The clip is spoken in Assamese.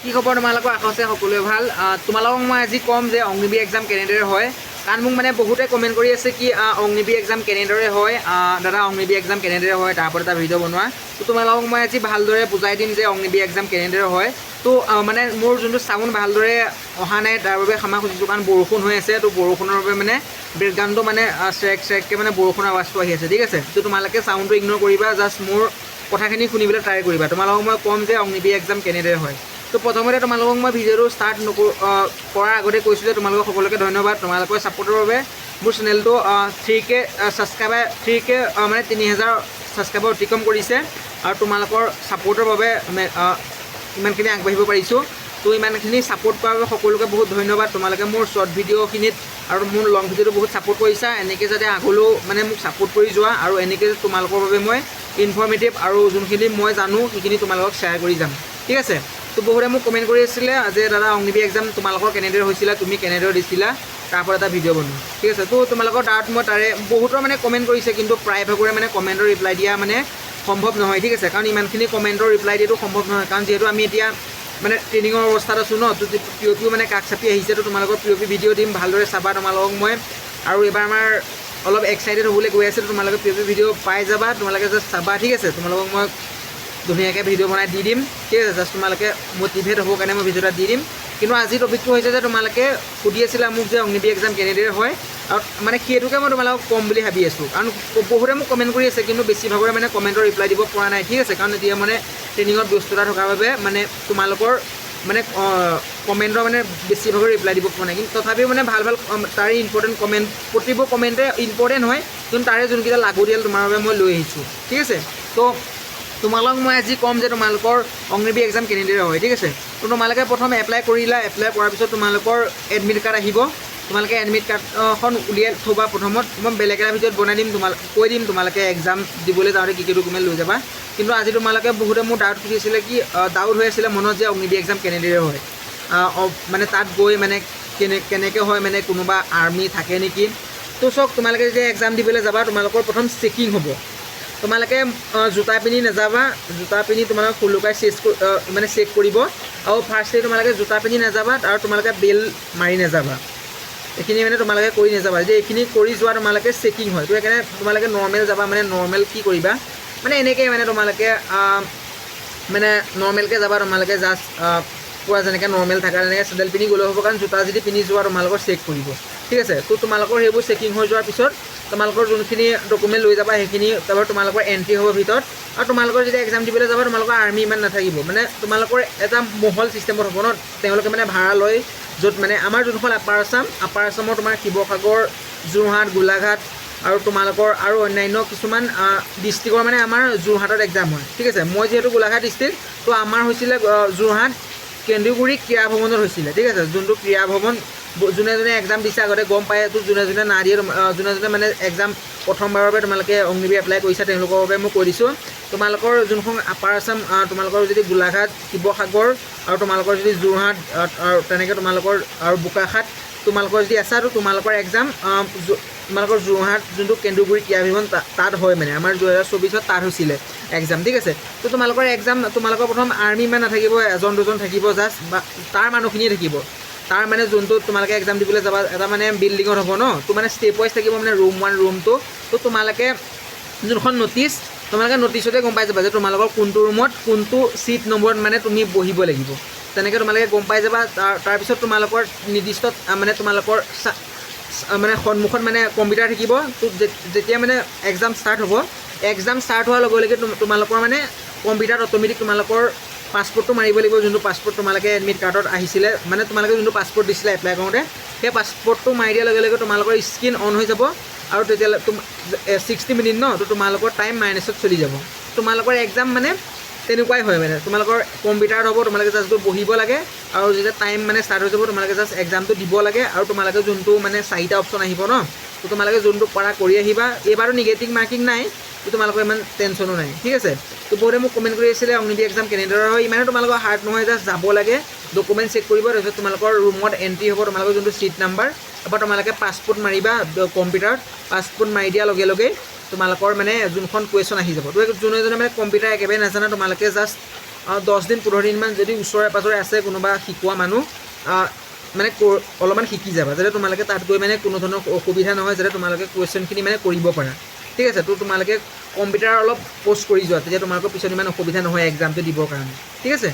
কি খবৰ তোমালোকৰ আশা আছে সকলোৱে ভাল তোমালোকক মই আজি ক'ম যে অগ্নিবীৰ এক্সাম কেনেদৰে হয় কাৰণ মোক মানে বহুতে কমেণ্ট কৰি আছে কি অগ্নিবীৰ এক্সাম কেনেদৰে হয় দাদা অগ্নিবীৰ এক্সাম কেনেদৰে হয় তাৰ ওপৰত এটা ভিডিঅ' বনোৱা তো তোমালোকক মই আজি ভালদৰে বুজাই দিম যে অগ্নিবীৰ এক্সাম কেনেদৰে হয় তো মানে মোৰ যোনটো চাউণ্ড ভালদৰে অহা নাই তাৰ বাবে ক্ষমা খুজিছোঁ কাৰণ বৰষুণ হৈ আছে তো বৰষুণৰ বাবে মানে বেকগ্ৰাউণ্ডটো মানে চেৰেককৈ মানে বৰষুণৰ আৱাজটো আহি আছে ঠিক আছে তো তোমালোকে চাউণ্ডটো ইগন'ৰ কৰিবা জাষ্ট মোৰ কথাখিনি শুনিবলৈ ট্ৰাই কৰিবা তোমালোকক মই ক'ম যে অগ্নিবীৰ এক্সাম কেনেদৰে হয় তো প্ৰথমতে তোমালোকক মই ভিডিঅ'টো ষ্টাৰ্ট কৰাৰ আগতে কৈছোঁ যে তোমালোকক সকলোকে ধন্যবাদ তোমালোকৰ ছাপোৰ্টৰ বাবে মোৰ চেনেলটো 3K ছাবস্ক্ৰাইবাৰ 3K মানে 3000 ছাবস্ক্ৰাইবাৰ অতিক্ৰম কৰিছে আৰু তোমালোকৰ ছাপোৰ্টৰ বাবে ইমানখিনি আগবাঢ়িব পাৰিছোঁ তো ইমানখিনি ছাপোৰ্ট কৰাৰ বাবে সকলোকে বহুত ধন্যবাদ তোমালোকে মোৰ শ্বৰ্ট ভিডিঅ'খিনিত আৰু মোৰ লং ভিডিঅ'টো বহুত ছাপোৰ্ট কৰিছা এনেকৈ যাতে আগলৈও মানে মোক ছাপোৰ্ট কৰি যোৱা আৰু এনেকৈ তোমালোকৰ বাবে মই ইনফৰ্মেটিভ আৰু যোনখিনি মই জানো সেইখিনি তোমালোকক শ্বেয়াৰ কৰি যাম ঠিক আছে তো বহুতে মোক কমেণ্ট কৰি আছিলে যে দাদা অগ্নিবীৰ এক্সাম তোমালোকৰ কেনেদৰে হৈছিলে তুমি কেনেদৰে দিছিলা তাৰ পৰা এটা ভিডিঅ' বনোৱা ঠিক আছে তো তোমালোকৰ তাত মই তাৰে বহুতৰ মানে কমেণ্ট কৰিছে কিন্তু প্ৰায়ভাগৰে মানে কমেণ্টৰ ৰিপ্লাই দিয়া মানে সম্ভৱ নহয় ঠিক আছে কাৰণ ইমানখিনি কমেণ্টৰ ৰিপ্লাই দিয়াটো সম্ভৱ নহয় কাৰণ যিহেতু আমি এতিয়া মানে ট্ৰেইনিঙৰ অৱস্থাত আছোঁ ন তো পিঅ'পিও মানে কাষ চাপি আহিছে তো তোমালোকৰ পিঅ'পি ভিডিঅ' দিম ভালদৰে চাবা তোমালোকক মই আৰু এইবাৰ আমাৰ অলপ এক্সাইটেড হ'বলৈ গৈ আছে তোমালোকে পিঅ'পি ভিডিঅ' পাই যাবা তোমালোকে জাষ্ট চাবা ঠিক আছে তোমালোকক মই ধুনীয়াকৈ ভিডিঅ' বনাই দি দিম ঠিক আছে জাষ্ট তোমালোকে মটিভেট হ'বৰ কাৰণে মই ভিডিঅ' এটা দি দিম কিন্তু আজিৰ টপিকটো হৈছে যে তোমালোকে সুধি আছিলা মোক যে অগ্নিবীৰ এক্সাম কেনেদৰে হয় আৰু মানে সেইটোকে মই তোমালোকক ক'ম বুলি ভাবি আছোঁ কাৰণ বহুতে মোক কমেণ্ট কৰি আছে কিন্তু বেছিভাগৰে মানে কমেণ্টৰ ৰিপ্লাই দিব পৰা নাই ঠিক আছে কাৰণ এতিয়া মানে ট্ৰেইনিঙত ব্যস্ততা থকাৰ বাবে মানে তোমালোকৰ মানে কমেণ্টৰ মানে বেছিভাগৰ ৰিপ্লাই দিব পৰা নাই কিন্তু তথাপিও মানে ভাল তাৰে ইম্পৰ্টেণ্ট কমেণ্ট প্ৰতিবোৰ কমেণ্টে ইম্পৰ্টেণ্ট হয় কিন্তু তাৰে যোনকেইটা লাগতিয়াল তোমাৰ বাবে মই লৈ আহিছোঁ ঠিক আছে তো তোমালোকক মই আজি ক'ম যে তোমালোকৰ অগ্নিবীৰ এক্সাম কেনেদৰে হয় ঠিক আছে তো তোমালোকে প্ৰথম এপ্লাই কৰিলা এপ্লাই কৰাৰ পিছত তোমালোকৰ এডমিট কাৰ্ড আহিব তোমালোকে এডমিট কাৰ্ডখন উলিয়াই থ'বা প্ৰথমত মই বেলেগ এটা ভিডিঅ'ত বনাই দিম কৈ দিম তোমালোকে এক্সাম দিবলৈ যাওঁতে কি ডকুমেণ্ট লৈ যাবা কিন্তু আজি তোমালোকে বহুতে মোৰ ডাউট সুধিছিলে কি ডাউট হৈ আছিলে মনত যে অগ্নিবীৰ এক্সাম কেনেদৰে হয় মানে তাত গৈ মানে কেনেকৈ হয় মানে কোনোবা আৰ্মি থাকে নেকি তো চাওক তোমালোকে যেতিয়া এক্সাম দিবলৈ যাবা তোমালোকৰ প্ৰথম চেকিং হ'ব তোমালোকে জোতা পিন্ধি নাযাবা জোতা পিন্ধি তোমালোকে খুলুকাই মানে চেক কৰিব আৰু ফাৰ্ষ্টলি তোমালোকে জোতা পিন্ধি নাযাবা আৰু তোমালোকে বেল মাৰি নাযাবা এইখিনি মানে তোমালোকে কৰি নাযাবা যে এইখিনি কৰি যোৱা তোমালোকে চেকিং হয় তো সেইকাৰণে তোমালোকে নৰ্মেল যাবা মানে নৰ্মেল কি কৰিবা মানে এনেকৈ মানে তোমালোকে মানে নৰ্মেলকৈ যাবা তোমালোকে জাষ্ট পূৰা যেনেকৈ নৰ্মেল থকা তেনেকৈ চেণ্ডেল পিন্ধি গ'লেও হ'ব কাৰণ জোতা যদি পিন্ধি যোৱা তোমালোকৰ চেক কৰিব ঠিক আছে তো তোমালোকৰ সেইবোৰ চেকিং হৈ যোৱাৰ পিছত তোমালোকৰ যোনখিনি ডকুমেণ্ট লৈ যাবা সেইখিনি তাৰপৰা তোমালোকৰ এণ্ট্ৰি হ'ব ভিতৰত আৰু তোমালোকৰ যেতিয়া এক্সাম দিবলৈ যাবা তোমালোকৰ আৰ্মি ইমান নাথাকিব মানে তোমালোকৰ এটা মহল ছিষ্টেমত হ'ব ন তেওঁলোকে মানে ভাড়া লয় য'ত মানে আমাৰ যোনখন আপাৰ আছামৰ তোমাৰ শিৱসাগৰ যোৰহাট গোলাঘাট আৰু তোমালোকৰ আৰু অন্যান্য কিছুমান ডিষ্ট্ৰিক্টৰ মানে আমাৰ যোৰহাটত এক্সাম হয় ঠিক আছে মই যিহেতু গোলাঘাট ডিষ্ট্ৰিক্ট তো আমাৰ হৈছিলে যোৰহাট কেন্দুগুৰি ক্ৰীড়া ভৱনত হৈছিলে ঠিক আছে যোনটো ক্ৰীড়া ভৱন যোনে যোনে এক্সাম দিছে আগতে গম পায় তো যোনে যোনে না দিয়ে যোনে যোনে মানে এক্সাম প্ৰথমবাৰৰ বাবে তোমালোকে অগ্নিবীৰ এপ্লাই কৰিছা তেওঁলোকৰ বাবে মই কৈ দিছোঁ তোমালোকৰ যোনখন আপাৰ আছাম তোমালোকৰ যদি গোলাঘাট শিৱসাগৰ আৰু তোমালোকৰ যদি যোৰহাট আৰু তেনেকৈ তোমালোকৰ আৰু বোকাখাট তোমালোকৰ যদি আছে আৰু তোমালোকৰ এক্সাম তোমালোকৰ যোৰহাট যোনটো কেন্দুগুৰি ক্ৰীড়া ভৱন তাত হয় মানে আমাৰ 2024 তাত হৈছিলে এক্সাম ঠিক আছে তো তোমালোকৰ এক্সাম তোমালোকৰ প্ৰথম আৰ্মি ইমান নাথাকিব এজন দুজন থাকিব জাষ্ট বা তাৰ মানুহখিনিয়ে থাকিব তাৰ মানে যোনটো তোমালোকে এক্সাম দিবলৈ যাবা এটা মানে বিল্ডিঙত হ'ব ন তো মানে ষ্টেপ ৱাইজ থাকিব মানে ৰুম 1 ৰুম 2 তো তোমালোকে যোনখন ন'টিছ তোমালোকে ন'টিছতে গম পাই যাবা যে তোমালোকৰ কোনটো ৰুমত কোনটো ছিট নম্বৰত মানে তুমি বহিব লাগিব তেনেকৈ তোমালোকে গম পাই যাবা তাৰপিছত তোমালোকৰ নিৰ্দিষ্ট মানে তোমালোকৰ মানে সন্মুখত মানে কম্পিউটাৰ থাকিব তো যেতিয়া মানে এক্সাম ষ্টাৰ্ট হ'ব এক্সাম ষ্টাৰ্ট হোৱাৰ লগে লগে তোমালোকৰ মানে কম্পিউটাৰত অট'মেটিক তোমালোকৰ পাছপৰ্টটো মাৰিব লাগিব যোনটো পাছপৰ্ট তোমালোকে এডমিট কাৰ্ডত আহিছিলে মানে তোমালোকে যোনটো পাছপৰ্ট দিছিলে এপ্লাই কৰোঁতে সেই পাছপৰ্টটো মাৰি দিয়াৰ লগে লগে তোমালোকৰ স্ক্ৰীন অন হৈ যাব আৰু তেতিয়ালৈ 60 মিনিট ন তো তোমালোকৰ টাইম মাইনাছত চলি যাব তোমালোকৰ এক্সাম মানে তেনেকুৱাই হয় মানে তোমালোকৰ কম্পিউটাৰত হ'ব তোমালোকে জাষ্ট গৈ বহিব লাগে আৰু যেতিয়া টাইম মানে ষ্টাৰ্ট হৈ যাব তোমালোকে জাষ্ট এক্সামটো দিব লাগে আৰু তোমালোকে যোনটো মানে 4টা অপশ্যন আহিব ন তো তোমালোকে যোনটো পৰা কৰি আহিবা এইবাৰো নিগেটিভ মাৰ্কিং নাই তো তোমালোকৰ ইমান টেনশ্যনো নাই ঠিক আছে তো বহুতে মোক কমেণ্ট কৰি আছিলে অগ্নিবীৰ এক্সাম কেনেদৰে হয় ইমানে তোমালোকৰ হাৰ্ড নহয় জাষ্ট যাব লাগে ডকুমেণ্ট চেক কৰিব তাৰপিছত তোমালোকৰ ৰুমত এণ্ট্ৰি হ'ব তোমালোকৰ যোনটো ছিট নাম্বাৰ তাৰপৰা তোমালোকে পাছপৰ্ট মাৰিবা কম্পিউটাৰত পাছপৰ্ট মাৰি দিয়াৰ লগে লগে তোমালোকৰ মানে যোনখন কুৱেশ্যন আহি যাব তো যোনে যোনে মানে কম্পিউটাৰ একেবাৰে নাজানা তোমালোকে জাষ্ট 10 দিন 15 দিনমান যদি ওচৰে পাঁজৰে আছে কোনোবা শিকোৱা মানুহ মানে অলপমান শিকি যাবা যাতে তোমালোকে তাত গৈ মানে কোনো ধৰণৰ অসুবিধা নহয় যাতে তোমালোকে কুৱেশ্যনখিনি মানে কৰিব পাৰা ঠিক আছে তো তোমালোকে কম্পিউটাৰ অলপ কোৰ্চ কৰি যোৱা তেতিয়া তোমালোকৰ পিছত ইমান অসুবিধা নহয় এক্সামটো দিবৰ কাৰণে ঠিক আছে